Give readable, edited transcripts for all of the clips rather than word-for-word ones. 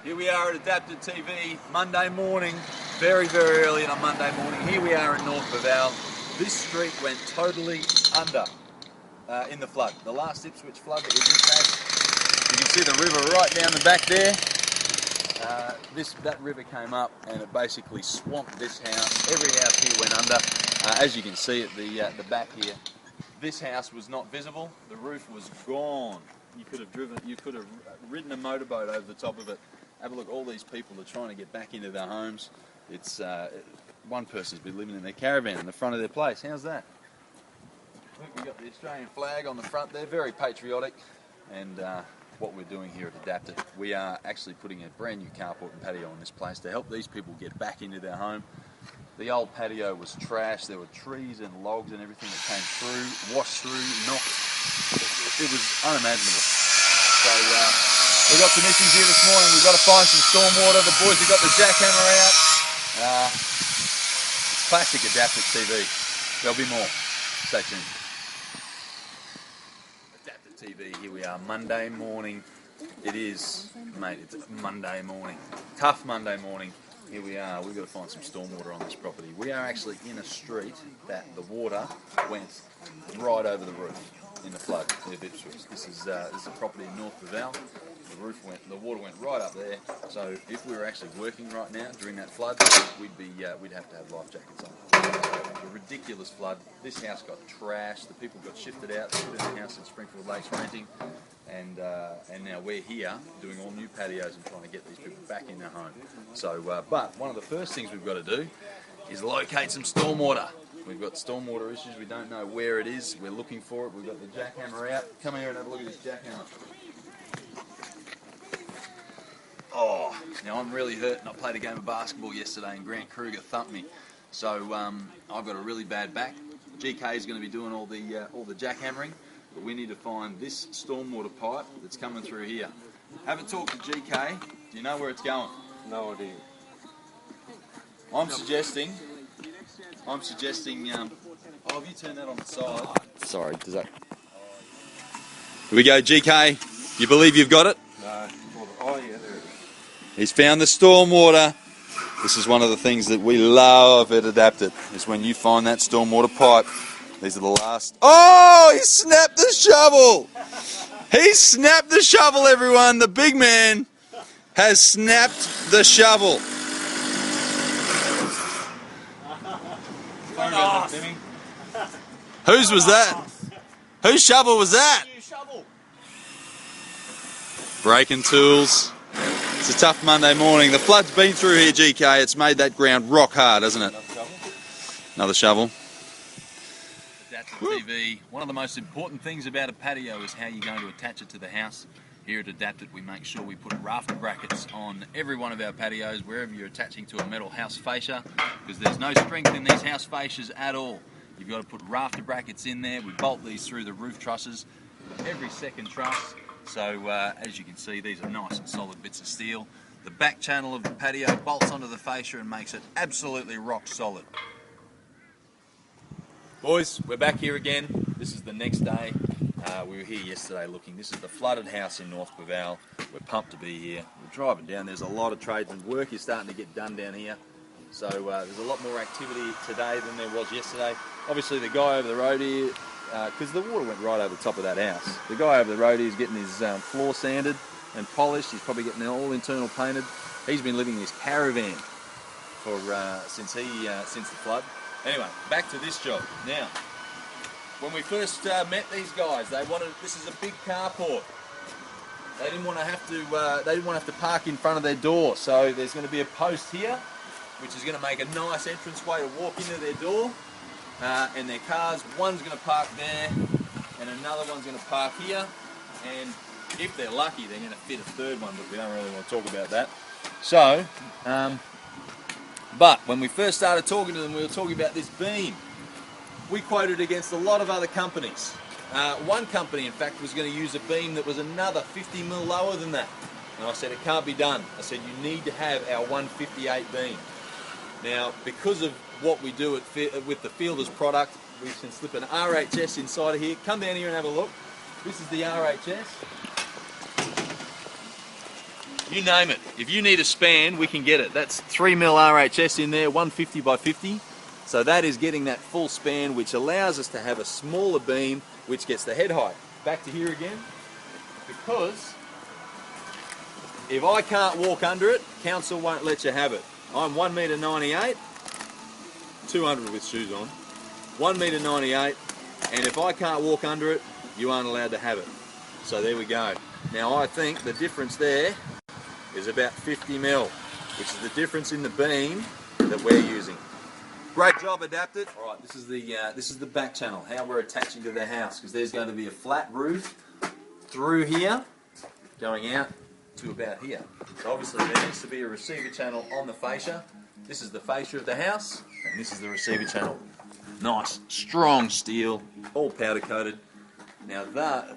Here we are at AdaptitTV, Monday morning, very early on a Monday morning. Here we are in North Booval. This street went totally under in the flood. The last Ipswich flood that we just had. You can see the river right down the back there. That river came up and it basically swamped this house. Every house here went under. As you can see at the back here, this house was not visible. The roof was gone. You could have ridden a motorboat over the top of it. Have a look, all these people are trying to get back into their homes. It's one person's been living in their caravan in the front of their place. How's that? Look, we've got the Australian flag on the front there, very patriotic. And what we're doing here at Adaptit, we are actually putting a brand new carport and patio on this place to help these people get back into their home. The old patio was trashed. There were trees and logs and everything that came through, washed through, knocked. It was unimaginable. So we've got some issues here this morning. We've got to find some storm water. The boys have got the jackhammer out. Classic AdaptitTV. There'll be more. Stay tuned. AdaptitTV, here we are, Monday morning. It is, mate, it's Monday morning. Tough Monday morning. Here we are, we've got to find some stormwater on this property. We are actually in a street that the water went right over the roof in the flood of Ipswich. This is a property in North Booval. The water went right up there. So if we were actually working right now during that flood, we'd have to have life jackets on. A ridiculous flood. This house got trashed. The people got shifted out. They put in a house in Springfield Lakes renting. And now we're here doing all new patios and trying to get these people back in their home. So, but one of the first things we've got to do is locate some stormwater. We've got stormwater issues. We don't know where it is. We're looking for it. We've got the jackhammer out. Come here and have a look at this jackhammer. Oh, now I'm really hurt. I played a game of basketball yesterday and Grant Kruger thumped me. So I've got a really bad back. GK is going to be doing all the jackhammering. But we need to find this stormwater pipe that's coming through here. Have a talk to GK. Do you know where it's going? No idea. I'm suggesting. Oh, have you turned that on the side? Sorry, does that? Here we go, GK. You believe you've got it? No. Oh yeah, there it is. He's found the stormwater. This is one of the things that we love at Adaptit, is when you find that stormwater pipe. These are the last. Oh, he snapped the shovel! He snapped the shovel, everyone. The big man has snapped the shovel. Timmy. Whose was that? Whose shovel was that? Breaking tools. It's a tough Monday morning. The flood's been through here, GK. It's made that ground rock hard, hasn't it? Another shovel. AdaptitTV. One of the most important things about a patio is how you're going to attach it to the house. Here at Adaptit, we make sure we put rafter brackets on every one of our patios, wherever you're attaching to a metal house fascia, because there's no strength in these house fascias at all. You've got to put rafter brackets in there. We bolt these through the roof trusses, every second truss. So as you can see, these are nice and solid bits of steel. The back channel of the patio bolts onto the fascia and makes it absolutely rock solid. Boys, we're back here again. This is the next day. We were here yesterday looking. This is the flooded house in North Booval. We're pumped to be here. We're driving down. There's a lot of tradesmen. Work is starting to get done down here. So there's a lot more activity today than there was yesterday. Obviously the guy over the road here, because the water went right over the top of that house. The guy over the road here is getting his floor sanded and polished. He's probably getting it all internal painted. He's been living in his caravan for since the flood. Anyway, back to this job. Now, when we first met these guys, they wanted, this is a big carport. They didn't want to have to park in front of their door. So there's going to be a post here, which is going to make a nice entranceway to walk into their door. And their cars, one's going to park there, and another one's going to park here. And if they're lucky, they're going to fit a third one, but we don't really want to talk about that. So, but when we first started talking to them, we were talking about this beam. We quoted against a lot of other companies. One company, in fact, was going to use a beam that was another 50 mil lower than that. And I said, it can't be done. I said, you need to have our 158 beam. Now, because of what we do with the Fielders product, we can slip an RHS inside of here. Come down here and have a look. This is the RHS. You name it. If you need a span, we can get it. That's 3mm RHS in there, 150 by 50. So that is getting that full span, which allows us to have a smaller beam, which gets the head height. Back to here again, because if I can't walk under it, council won't let you have it. I'm 1m98, 200 with shoes on, 1m98, and if I can't walk under it, you aren't allowed to have it. So there we go. Now I think the difference there is about 50mm, which is the difference in the beam that we're using. Great job, Adaptit. All right, this is the back channel, how we're attaching to the house, because there's going to be a flat roof through here, going out to about here. So obviously there needs to be a receiver channel on the fascia. This is the fascia of the house, and this is the receiver channel. Nice, strong steel, all powder coated. Now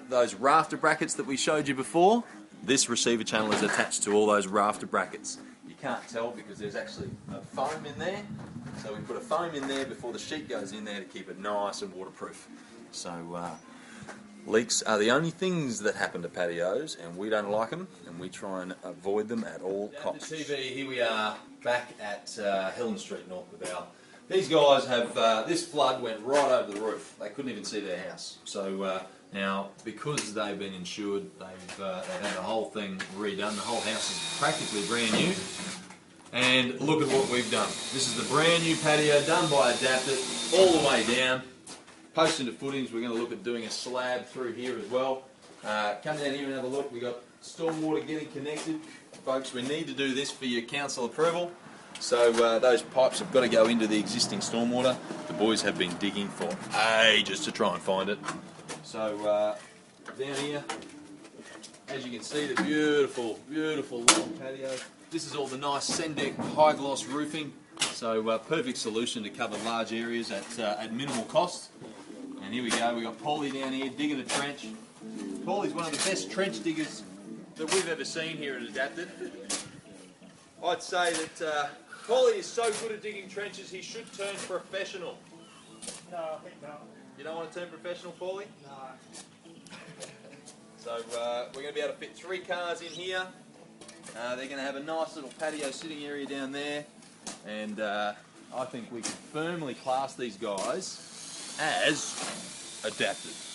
those rafter brackets that we showed you before, this receiver channel is attached to all those rafter brackets. You can't tell because there's actually a foam in there. So we put a foam in there before the sheet goes in there to keep it nice and waterproof. So leaks are the only things that happen to patios, and we don't like them, and we try and avoid them at all costs. AdaptitTV, here we are back at Helen Street, North Booval. These guys have, this flood went right over the roof. They couldn't even see their house. So now, because they've been insured, they've had the whole thing redone. The whole house is practically brand new. And look at what we've done. This is the brand new patio done by Adaptit, all the way down. Post into footings, we're going to look at doing a slab through here as well. Come down here and have a look. We've got stormwater getting connected. Folks, we need to do this for your council approval. So those pipes have got to go into the existing stormwater. The boys have been digging for ages to try and find it. So down here, as you can see, the beautiful, beautiful long patio. This is all the nice Sendec high gloss roofing. So perfect solution to cover large areas at minimal cost. And here we go, we've got Paulie down here digging a trench. Paulie's one of the best trench diggers that we've ever seen here at Adaptit. I'd say that Paulie is so good at digging trenches, he should turn professional. No, I think not. You don't want to turn professional, Paulie? No. So we're going to be able to fit 3 cars in here. They're going to have a nice little patio sitting area down there. And I think we can firmly class these guys as Adaptit.